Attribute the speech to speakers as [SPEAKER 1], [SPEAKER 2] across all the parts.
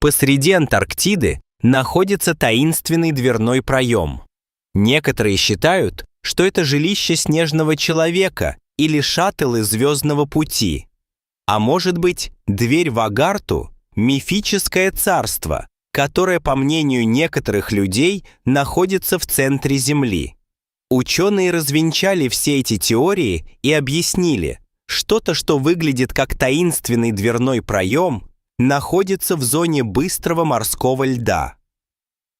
[SPEAKER 1] Посреди Антарктиды находится таинственный дверной проем. Некоторые считают, что это жилище снежного человека или шаттл из звездного пути. А может быть, дверь в Агарту – мифическое царство, которое, по мнению некоторых людей, находится в центре Земли. Ученые развенчали все эти теории и объяснили, что-то, что выглядит как таинственный дверной проем, находится в зоне быстрого морского льда.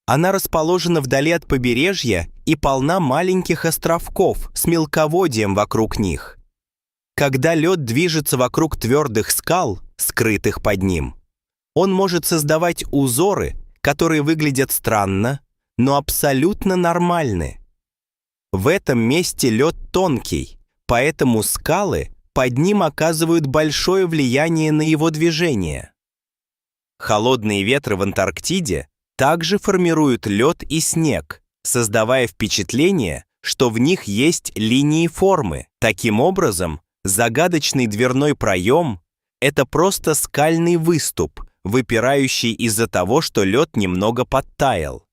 [SPEAKER 1] Она расположена вдали от побережья и полна маленьких островков с мелководьем вокруг них. Когда лед движется вокруг твердых скал, скрытых под ним, он может создавать узоры, которые выглядят странно, но абсолютно нормальны. В этом месте лед тонкий, поэтому скалы под ним оказывают большое влияние на его движение. Холодные ветры в Антарктиде также формируют лед и снег, создавая впечатление, что в них есть линии формы. Таким образом, загадочный дверной проем – это просто скальный выступ, выпирающий из-за того, что лед немного подтаял.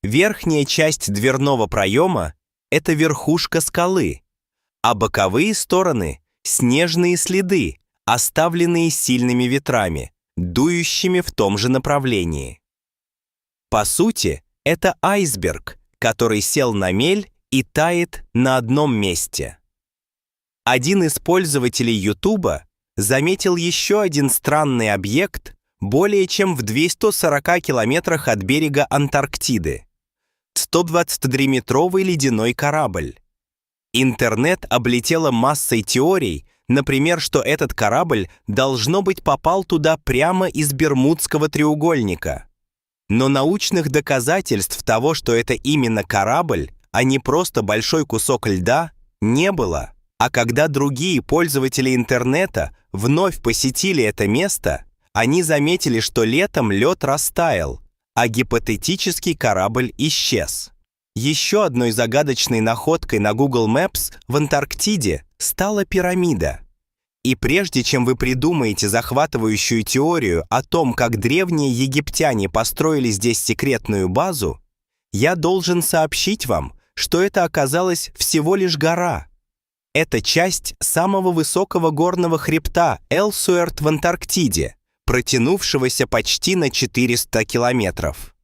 [SPEAKER 1] Верхняя часть дверного проема – это верхушка скалы, а боковые стороны – снежные следы, оставленные сильными ветрами, дующими в том же направлении. По сути, это айсберг, который сел на мель и тает на одном месте. Один из пользователей YouTube заметил еще один странный объект более чем в 240 километрах от берега Антарктиды. 123-метровый ледяной корабль. Интернет облетела массой теорий, например, что этот корабль, должно быть, попал туда прямо из Бермудского треугольника. Но научных доказательств того, что это именно корабль, а не просто большой кусок льда, не было. А когда другие пользователи интернета вновь посетили это место, они заметили, что летом лед растаял, а гипотетический корабль исчез. Еще одной загадочной находкой на Google Maps в Антарктиде стала пирамида. И прежде чем вы придумаете захватывающую теорию о том, как древние египтяне построили здесь секретную базу, я должен сообщить вам, что это оказалось всего лишь гора. Это часть самого высокого горного хребта Элсуэрт в Антарктиде, протянувшегося почти на 400 километров.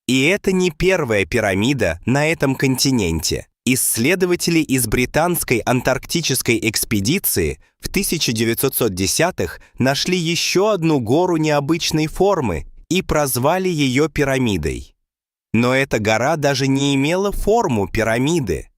[SPEAKER 1] И это не первая пирамида на этом континенте. Исследователи из британской антарктической экспедиции в 1910-х нашли еще одну гору необычной формы и прозвали ее пирамидой. Но эта гора даже не имела форму пирамиды.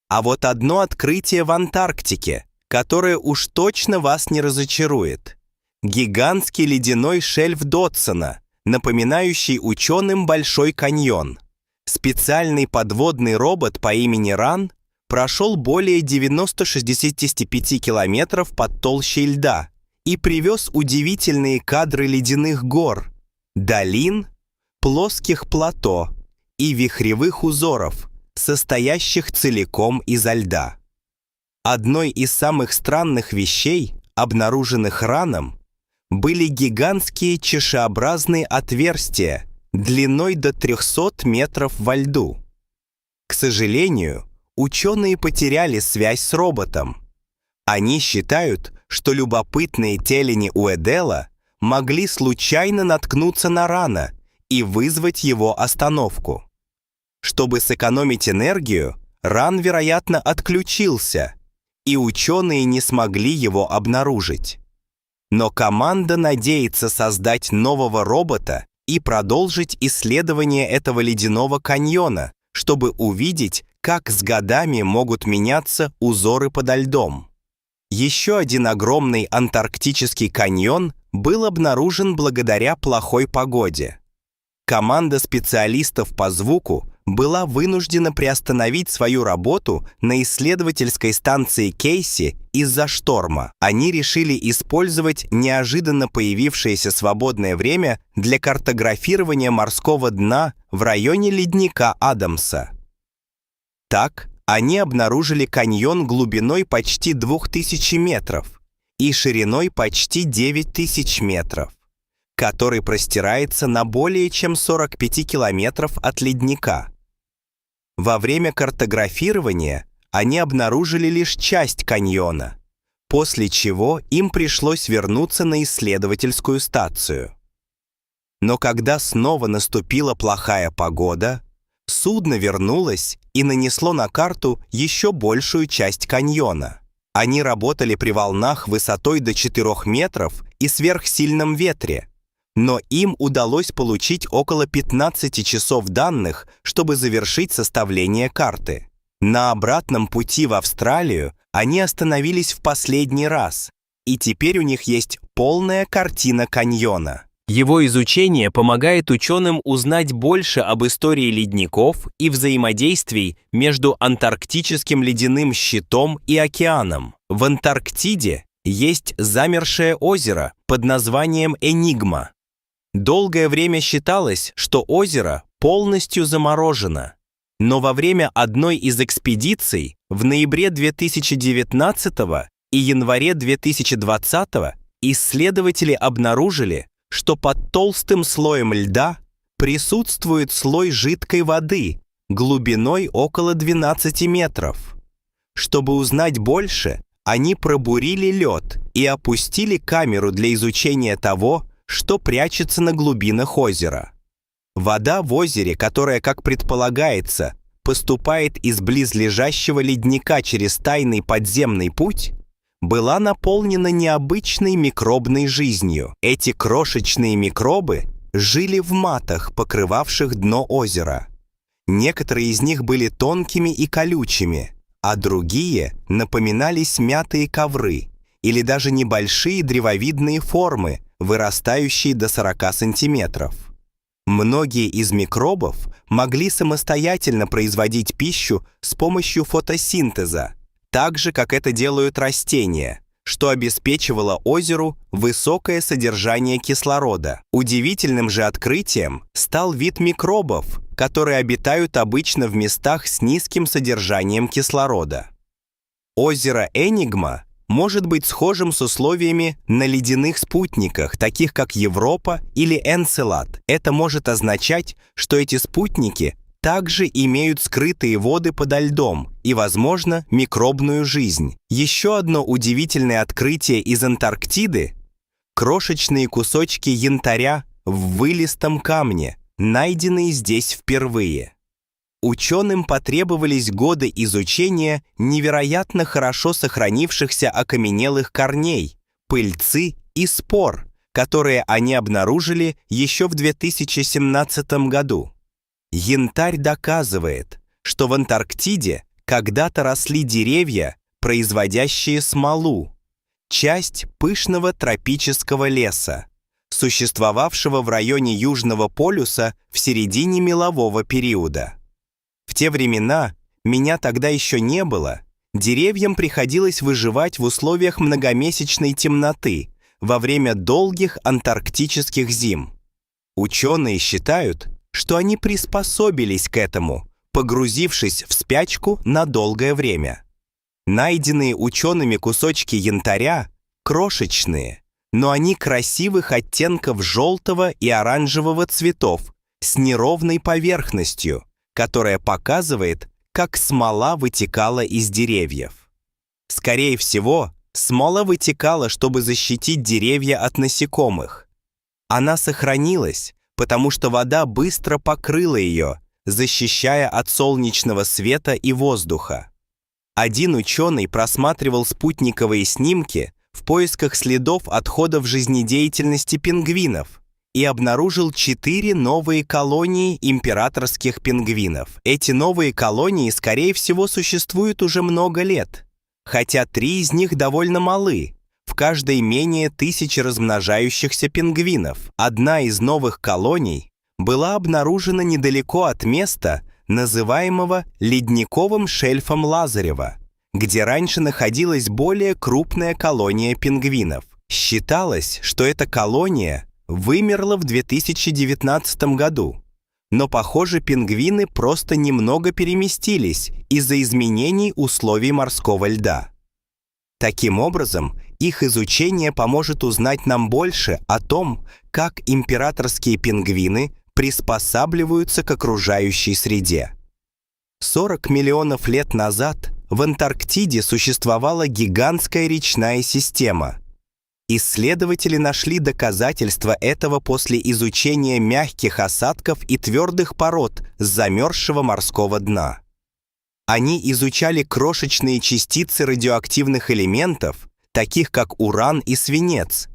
[SPEAKER 1] А вот одно открытие в Антарктике, которое уж точно вас не разочарует. Гигантский ледяной шельф Дотсона, напоминающий ученым Большой каньон. Специальный подводный робот по имени Ран прошел более 965 километров под толщей льда и привез удивительные кадры ледяных гор, долин, плоских плато и вихревых узоров, состоящих целиком изо льда. Одной из самых странных вещей, обнаруженных Раном, были гигантские чашеобразные отверстия длиной до 300 метров во льду. К сожалению, ученые потеряли связь с роботом. Они считают, что любопытные телени Уэделла могли случайно наткнуться на Рана и вызвать его остановку. Чтобы сэкономить энергию, Ран, вероятно, отключился, и ученые не смогли его обнаружить. Но команда надеется создать нового робота и продолжить исследование этого ледяного каньона, чтобы увидеть, как с годами могут меняться узоры подо льдом. Еще один огромный антарктический каньон был обнаружен благодаря плохой погоде. Команда специалистов по звуку была вынуждена приостановить свою работу на исследовательской станции Кейси из-за шторма. Они решили использовать неожиданно появившееся свободное время для картографирования морского дна в районе ледника Адамса. Так, они обнаружили каньон глубиной почти 2000 метров и шириной почти 9000 метров. который простирается на более чем 45 километров от ледника. Во время картографирования они обнаружили лишь часть каньона, после чего им пришлось вернуться на исследовательскую стацию. Но когда снова наступила плохая погода, судно вернулось и нанесло на карту еще большую часть каньона. Они работали при волнах высотой до 4 метров и сверхсильном ветре, но им удалось получить около 15 часов данных, чтобы завершить составление карты. На обратном пути в Австралию они остановились в последний раз, и теперь у них есть полная картина каньона. Его изучение помогает ученым узнать больше об истории ледников и взаимодействий между антарктическим ледяным щитом и океаном. В Антарктиде есть замершее озеро под названием Энигма. Долгое время считалось, что озеро полностью заморожено. Но во время одной из экспедиций в ноябре 2019 и январе 2020 исследователи обнаружили, что под толстым слоем льда присутствует слой жидкой воды глубиной около 12 метров. Чтобы узнать больше, они пробурили лед и опустили камеру для изучения того, что прячется на глубинах озера. Вода в озере, которая, как предполагается, поступает из близлежащего ледника через тайный подземный путь, была наполнена необычной микробной жизнью. Эти крошечные микробы жили в матах, покрывавших дно озера. Некоторые из них были тонкими и колючими, а другие напоминали смятые ковры или даже небольшие древовидные формы, вырастающие до 40 сантиметров. Многие из микробов могли самостоятельно производить пищу с помощью фотосинтеза, так же, как это делают растения, что обеспечивало озеру высокое содержание кислорода. Удивительным же открытием стал вид микробов, которые обитают обычно в местах с низким содержанием кислорода. Озеро Энигма может быть схожим с условиями на ледяных спутниках, таких как Европа или Энцелад. Это может означать, что эти спутники также имеют скрытые воды подо льдом и, возможно, микробную жизнь. Еще одно удивительное открытие из Антарктиды – крошечные кусочки янтаря в вылистом камне, найденные здесь впервые. Ученым потребовались годы изучения невероятно хорошо сохранившихся окаменелых корней, пыльцы и спор, которые они обнаружили еще в 2017 году. Янтарь доказывает, что в Антарктиде когда-то росли деревья, производящие смолу, часть пышного тропического леса, существовавшего в районе Южного полюса в середине мелового периода. В те времена, меня тогда еще не было, деревьям приходилось выживать в условиях многомесячной темноты во время долгих антарктических зим. Ученые считают, что они приспособились к этому, погрузившись в спячку на долгое время. Найденные учеными кусочки янтаря крошечные, но они красивых оттенков желтого и оранжевого цветов с неровной поверхностью, которая показывает, как смола вытекала из деревьев. Скорее всего, смола вытекала, чтобы защитить деревья от насекомых. Она сохранилась, потому что вода быстро покрыла ее, защищая от солнечного света и воздуха. Один ученый просматривал спутниковые снимки в поисках следов отходов жизнедеятельности пингвинов и обнаружил 4 новые колонии императорских пингвинов. Эти новые колонии, скорее всего, существуют уже много лет, хотя 3 из них довольно малы. В каждой менее 1000 размножающихся пингвинов. Одна из новых колоний была обнаружена недалеко от места, называемого ледниковым шельфом Лазарева, где раньше находилась более крупная колония пингвинов. Считалось, что эта колония вымерла в 2019 году, но, похоже, пингвины просто немного переместились из-за изменений условий морского льда. Таким образом, их изучение поможет узнать нам больше о том, как императорские пингвины приспосабливаются к окружающей среде. 40 миллионов лет назад в Антарктиде существовала гигантская речная система. Исследователи нашли доказательства этого после изучения мягких осадков и твердых пород с замерзшего морского дна. Они изучали крошечные частицы радиоактивных элементов, таких как уран и свинец,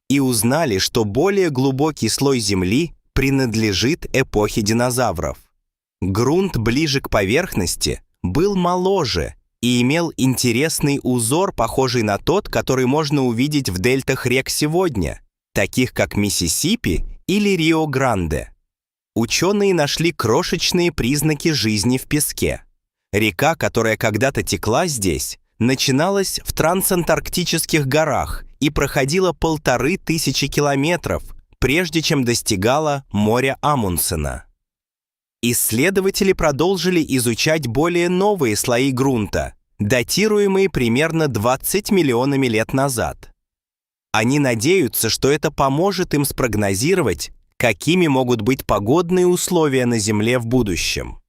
[SPEAKER 1] и узнали, что более глубокий слой Земли принадлежит эпохе динозавров. Грунт ближе к поверхности был моложе и имел интересный узор, похожий на тот, который можно увидеть в дельтах рек сегодня, таких как Миссисипи или Рио-Гранде. Ученые нашли крошечные признаки жизни в песке. Река, которая когда-то текла здесь, начиналась в трансантарктических горах и проходила 1500 километров, прежде чем достигала моря Амундсена. Исследователи продолжили изучать более новые слои грунта, датируемые примерно 20 миллионами лет назад. Они надеются, что это поможет им спрогнозировать, какими могут быть погодные условия на Земле в будущем.